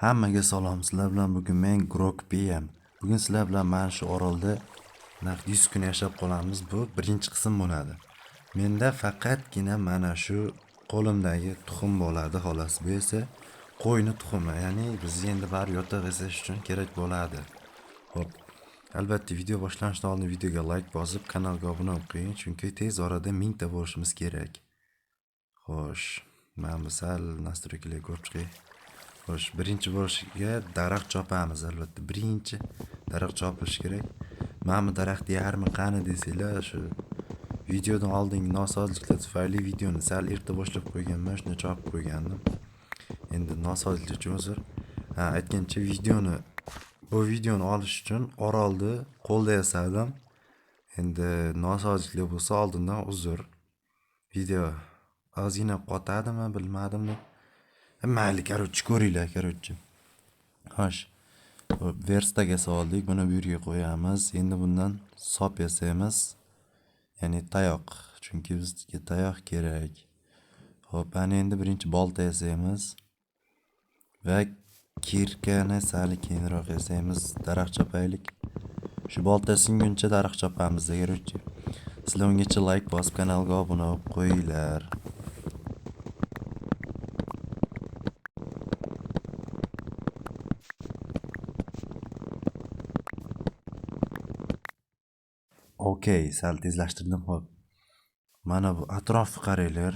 Hammaga salom. Sizlar bilan bugun men Grok PM. Bugun sizlar bilan mana shu orolda 100 kun yashab qolamiz. Bu birinchi qism bo'ladi. Menda faqatgina mana shu qo'limdagi tuxum bo'ladi xolos. Bu esa qo'yni tuxumi, ya'ni biz endi bar yotoq yasash uchun kerak bo'ladi. Xo'p. Albatta video boshlanishidan oldin videoga like bosib, kanalga obuna bo'lib qo'ying, chunki tez orada 1000 ta bo'lishimiz kerak. Xo'sh, mana sal nastroykalarga ko'rib chiqay. Xo'sh, birinchi bo'lishiga daraxt chopamiz albatta. Birinchi daraxt chopilishi kerak. Mana bu daraxt yarmi qani desanglar, shu videodan oldingi nosozliklar tufayli videoni sal erta boshlab qo'yganman, shuni chopib qo'ygandim. Endi nosozlik uchun uzr. Aytgancha bu videoni olish uchun orolni qo'lda yasadim. Endi nosozliklar bo'lsa oldindan uzr. Video ozgina qotadimi, bilmadimmi? Mayli, короче, ko'ringlar, короче. Xo'sh. Verstaga soldik, buni bu yerga qo'yamiz. Endi bundan sop yasaymiz. Ya'ni tayoq, chunki bizga tayoq kerak. Xo'p, ana endi birinchi bolta yasaymiz. Va kirkani sal keyinroq yasaymiz. Daraxt chopaylik. Shu bolta singuncha daraxt chopamiz, короче. Sizlar ungacha like bosib, kanalga obuna bo'lib qo'yinglar. Okey, sal tezlashtirdim. Xo'p. Mana bu atrofni qaranglar.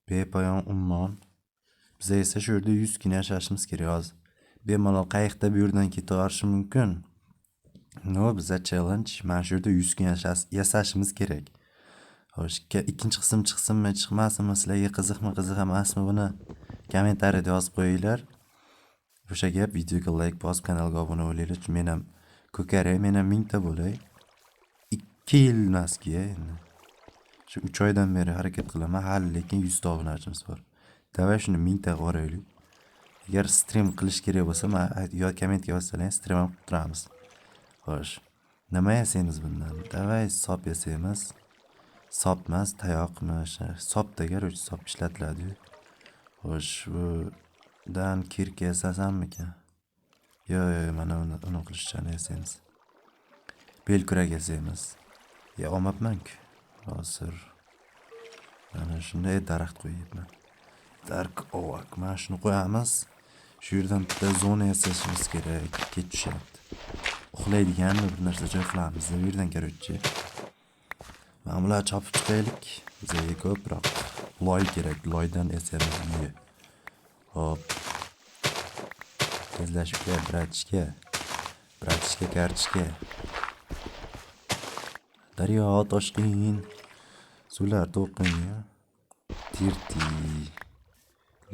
Bepoyon ummon. Biz esa shu yerda 100 kun yashashimiz kerak hozir. Bemalol qayiqda bu yerdan ketaverishi mumkin. No, bizga challenge. Mana shu yerda 100 kun yashashimiz kerak. Xo'sh, ikkinchi qism chiqsinmi, chiqmasinmi, sizlarga qiziqmi, qiziq emasmi, buni kommentariyada yozib qo'yinglar. O'sha gap, videoga like bosib, kanalga obuna bo'linglar. Men ham ko'karay, men ham 1000 ta bo'lay. 2 yil emaski endi. Shu 3 oydan beri harakat qilaman, hali lekin 100 ta obunachimiz bor. Davay shuni 1000 ta qo'raylik. Agar stream qilish kerak bo'lsa, yo kommentga yozsanglar, stream ham qilib turamiz. Xo'sh. Nima yasaymiz bundan? Davay sop yasaymiz. Sopmas, tayoqmi, sopda garchi sop ishlatiladi. Xo'sh, bundan kirka yasasammikan? Yo'q, mana uni qilishchani yasaymiz. Belkurak yasaymiz. Ya olmabman-ku. Hozir mana shunday daraxt qo'yibman. Dark oak. Mana shuni qo'yamiz. Shu yerdan bitta zona yasashimiz kerak. Ketishyapti. Uxlaydigan bir narsa joy qilamiz. Bu yerdan короче. Mana bularni chopib chiqaylik. Bizga ko'proq loy kerak. Loydan yasaymiz uyni. Hop. Tezlashib kel, bratishka. Kartishka. Daryo toshqin. Suvlar to'lqin. Tirti.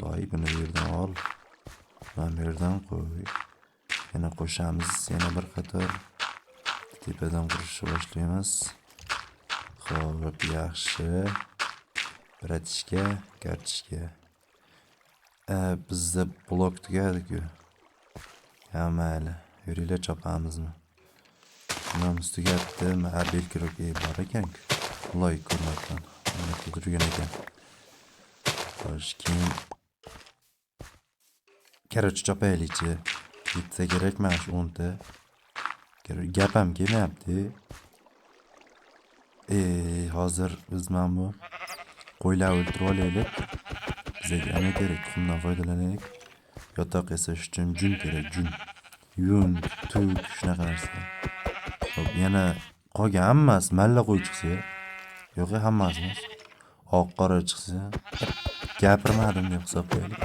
Loy buni bu yerdan ol. Mana bu yerdan qo'y. Yana qo'shamiz, yana bir qator. Tepadan qurishni boshlaymiz. Xo'p, yaxshi. Bratishka, kartishka. Bizda blok tugadi-ku. Ha, mayli. Yuringlar, chopamizmi? Bunamiz tugatdi. Belkurak bor ekan-ku. Loy ko'rmabman. Mana turgan ekan. Xo'sh, keyin короче chopaylikchi. Ketsa kerak mana shu 10 ta. Gap ham kelmayapti. Hozir biz mana bu qo'ylar o'ltirib olaylik. Bizga nima kerak? Tuxumdan foydalanaylik. Yotoq yasash uchun jun kerak, jun. Yun, tuk, shunaqa narsa. Xo'p, yana qolgan hammasi malla qo'y chiqsa. Yo'q, hammasi emas. Oq qora chiqsa, gapirmadim deb hisoblaylik.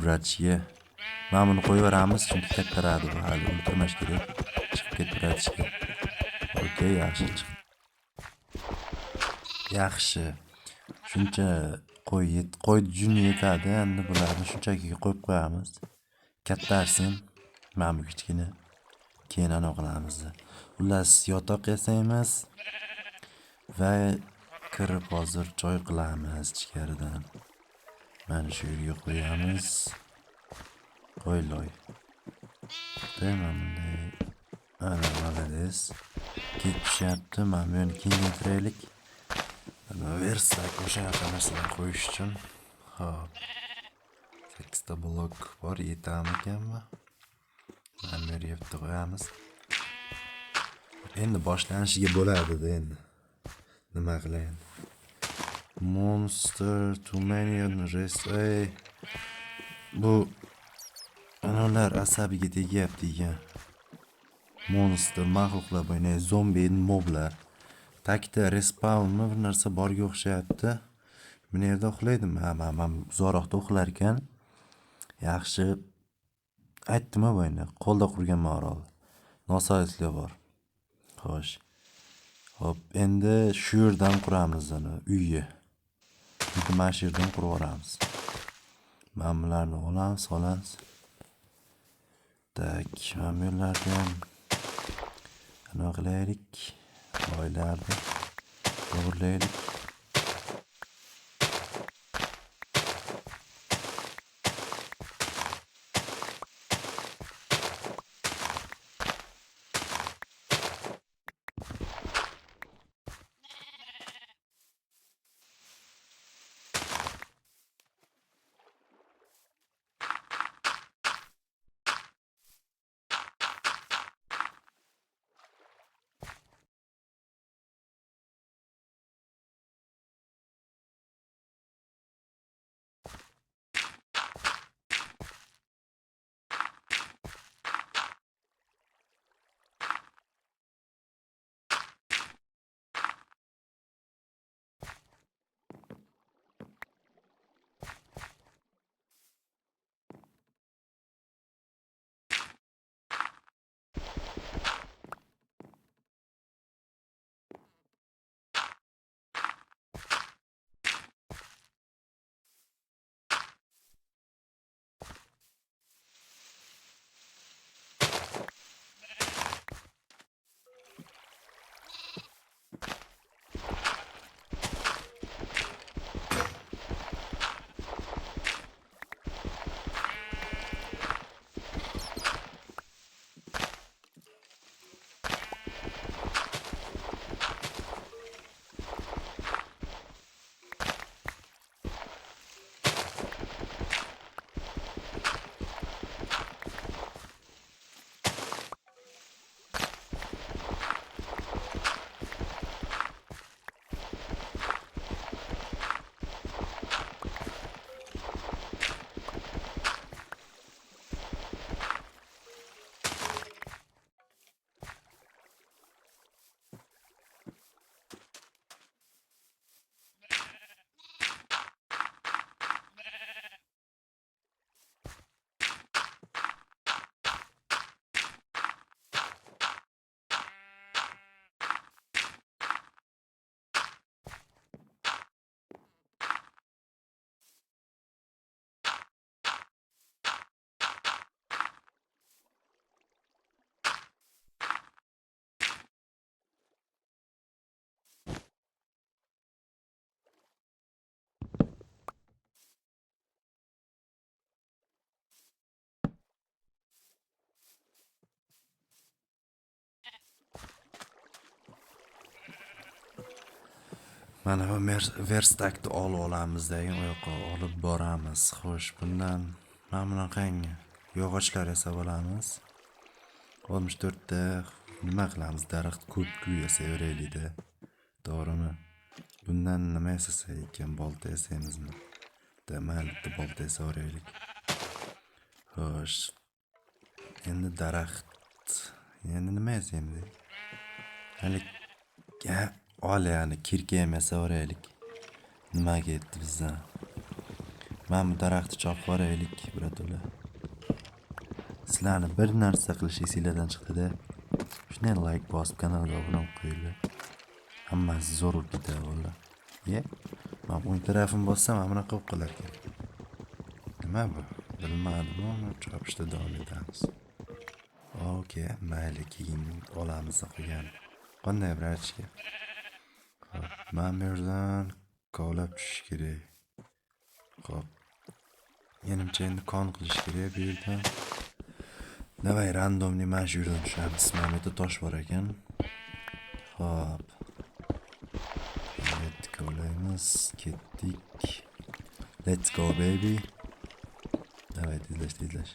Bratishga. Mana buni qo'yaveramiz, chunki kattaradi bu, hali o'ltirmash kerak. Chiqib ketratishga. Okey, yaxshi chiq. Yaxshi. Shuncha qo'y juni yetadi, endi bularni shunchaki qo'yib qo'yamiz. Kattarsin. Mana bu kichkina. Keyin ana qilamiz. Xullas, yotoq yasaymiz va kirib hozir joy qilamiz ichkaridan. Mana shu yerga qo'yamiz. Qo'y loy. Mana bunday. Ana malades. Ketishyapti. Mana buni kengaytiraylik. Versak o'sha narsalarni qo'yish uchun. Xo'p. 8 ta blok bor, yetamikanmi? Mana bu yerga qo'yamiz. Endi boshlanishiga bo'ladi-da endi. Nima qilay endi? Monster too many rest. Bu analar asabiga tegyapti ekan. Monster maxluqlar bo'yni zombi moblar. Takda respawnmi bir narsa borga o'xshayapti. Bu yerda uxlaydimi? Ha, men uzoqroqda uxlar ekan. Yaxshi aytdim-a bo'yni. Qo'lda qurgan orol. Nosozliklar bor. Xo'sh. Hop, endi shu yerdan quramiz ana uyni. Mana shu yerdan qurib olamiz. Mana bularni olamiz. Tak, mana bu yerlarga ham nima qilaylik? Oylarni to'g'irlaylik. Mana bu verstakni olib olamiz-da, u yoqqa olib boramiz. Xo'sh, bundan mana bunaqangi yog'ochlar yasab olamiz. 64 ta nima qilamiz? Daraxt ko'p yasaveraylik-da. To'g'rimi? Bundan nima yasasak ekan? Bolta yasaymizmi? Mayli, bolta yasaveraylik. Xo'sh. Endi daraxt. Endi nima yasaymiz? Hali yani kirka ham yasaveraylik. Nimaga yetdi bizdan? Mana bu daraxtni chopib yuboraylik, birodarlar. Sizlarni bir narsa qilish esinglardan chiqdi-da. Shunday like bosib kanalga obuna bo'lib qo'yinglar. Hammasi zo'r bo'lib ketadi valla. Men o'ng tarafini bossam mana bunaqa bo'lib qolar ekan. Nima bu? Bilmadim, uni chopishda davom etamiz. Okey, mayli, keyin olamiz qo'ygan. Qanday vrachga? Men bu yerdan kovlab tushish kerak. Xo'p. Menimcha endi kon qilish kerak bu yerdan. Davay randomli mana shu yerdan tushamiz. Mana bu yerda tosh bor ekan. Xo'p. Kovlaymiz, ketdik. Let's go baby. Davay tezlash.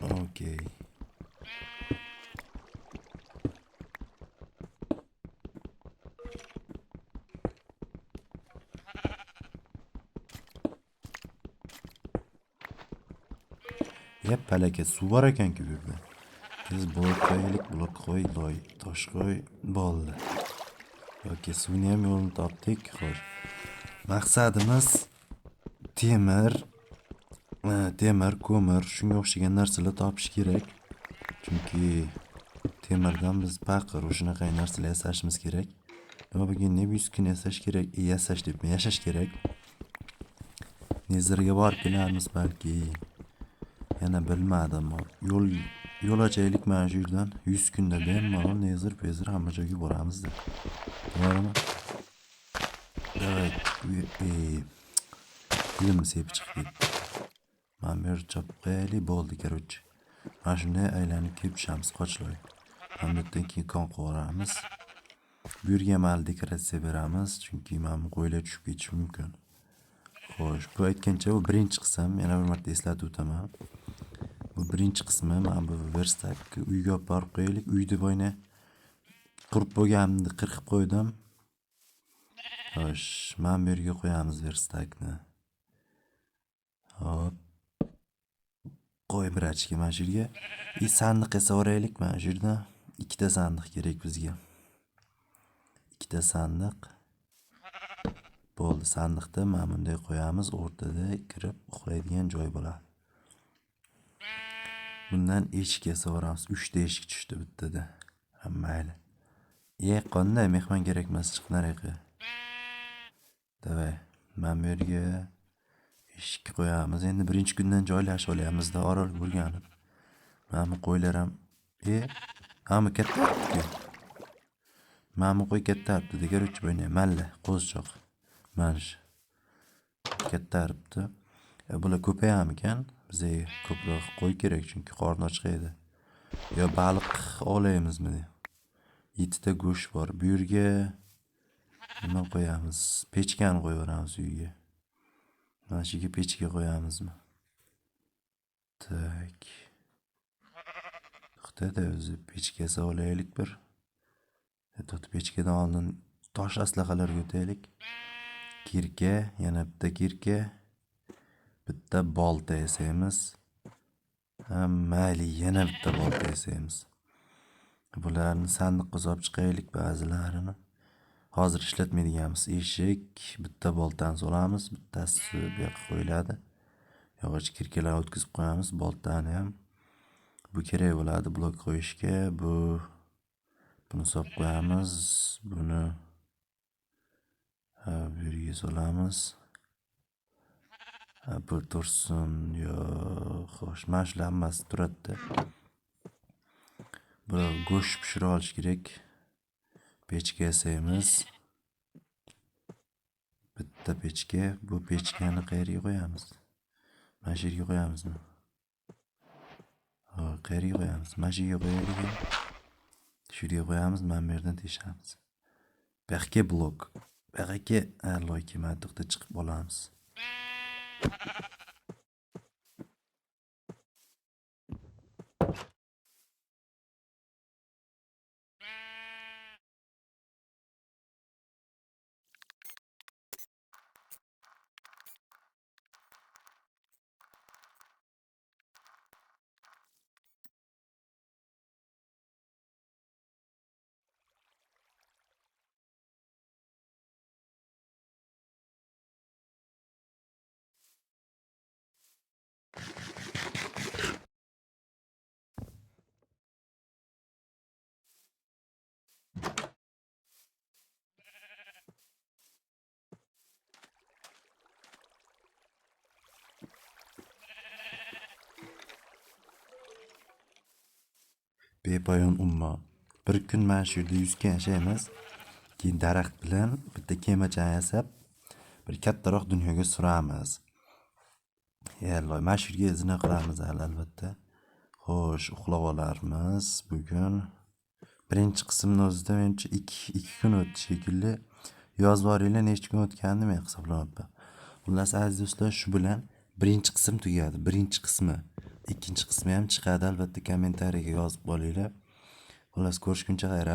Okey. Yep, palaka suv bor ekan-ku bu yerda. Tez blok qo'yaylik, blok qo'y, loy, tosh qo'y, bo'ldi. Yoki suvni ham yo'lini topdik. Xo'sh. Maqsadimiz temir, ko'mir, shunga o'xshagan narsalar topish kerak. Chunki temirdan biz paqir shunaqa narsalar yasashimiz kerak. Nima bo'lganda 100 kun yasash kerak, yashash kerak. Nezirga borib kelamiz balki. Yana bilmadim. Yo'l ochaylik mana shu yerdan 100 kunda bemalol nezir hamma joyga boramiz-da. To'g'rimi? Davay. Dilim sepib chiqib ketdi. Mana bu yerga chopib qo'yaylik, bo'ldi, короче. Mana shunday aylanib kelib tushamiz qochloy. Mana bundan keyin kon qovuramiz. Bu yerga ham dekoratsiya beramiz, chunki mana bu qo'ylar tushib ketishi mumkin. Xo'sh, bu aytgancha bu birinchi qism, yana bir marta eslatib o'taman. Bu birinchi qismi, mana bu verstak uyga olib borib qo'yaylik. Uyni bo'yni qurib bo'lganimni qirqib qo'ydim. Xo'sh, mana bu yerga qo'yamiz verstakni. Hop. Qo'y birachki mana shu yerga. Sandiq yasaveraylik mana shu yerda. Ikkita sandiq kerak bizga. Ikkita sandiq. Bo'ldi, sandiqda mana bunday qo'yamiz, o'rtada kirib uxlaydigan joy bo'ladi. Bundan eshik yasaveramiz. 3 ta eshik tushdi bittada. Mayli. Qanday mehmon kerak emas, chiq nariga. Davay, mana bu yerga eshik qo'yamiz. Endi birinchi kundan joylashib olyapmiz-da, orol o'rganib. Mana bu qo'ylar ham hamma katta. Mana bu qo'y kattaribdi, degarochi bo'yni malla, qo'zichoq. Mana shu. Kattaribdi. Bular ko'payam ekan. Bizga ko'proq qo'y kerak, chunki qorni och edi. Yo baliq olaymizmi? 7 ta go'sht bor. Bu yerga nima qo'yamiz? Pechkani qo'yaveramiz uyga. Mana shu yerga pechka qo'yamizmi? Tak. To'xtada o'zi pechka olaylik bir. Pechkadan oldin tosh aslahalarga o'taylik. Kirka, yana bitta kirka. Bitta bolta yasaymiz. Mayli, yana bitta bolta yasaymiz. Bularni sandiqqa solib chiqaylik ba'zilarini. Hozir ishlatmaydiganmiz. Eshik, bitta boltani solamiz, bittasi bu yoqqa qo'yiladi. Yog'och kirkalar o'tkazib qo'yamiz, boltani ham. Bu kerak bo'ladi blok qo'yishga. Buni solib qo'yamiz, buni bu yerga solamiz. Bu tursin, xo'sh, mana shular hammasi turadi. Bu go'sht pishira olish kerak. Pechka yasaymiz. Bitta pechka. Bu pechkani qayerga qo'yamiz? Mana shu yerga qo'yamizmi? Qayerga qo'yamiz? Mana shu yerga qo'yaylik. Shu yerga qo'yamiz, mana bu yerdan teshamiz. Bu yoqqa blok. Bu yoqqa loy kelmadi, to'xta chiqib olamiz. Bepoyon umma. Bir kun mana shu yerda 100 kun yashaymiz. Keyin daraxt bilan bitta kemachani yasab, bir kattaroq dunyoga suramiz. Yalloy, mana shu yerga zina qilamiz albatta. Xo'sh, uxlab olarmiz bugun. Birinchi qismning o'zida menimcha 2 kun o'tdi shekilli. Yoz boringlar, necha kun o'tganini men hisoblamayapman. Xullas aziz do'stlar, shu bilan birinchi qism tugadi. Birinchi qismi. Ikkinchi qismi ham chiqadi. Albatta kommentariyga yozib qolinglar. Xullas ko'rishguncha xayr.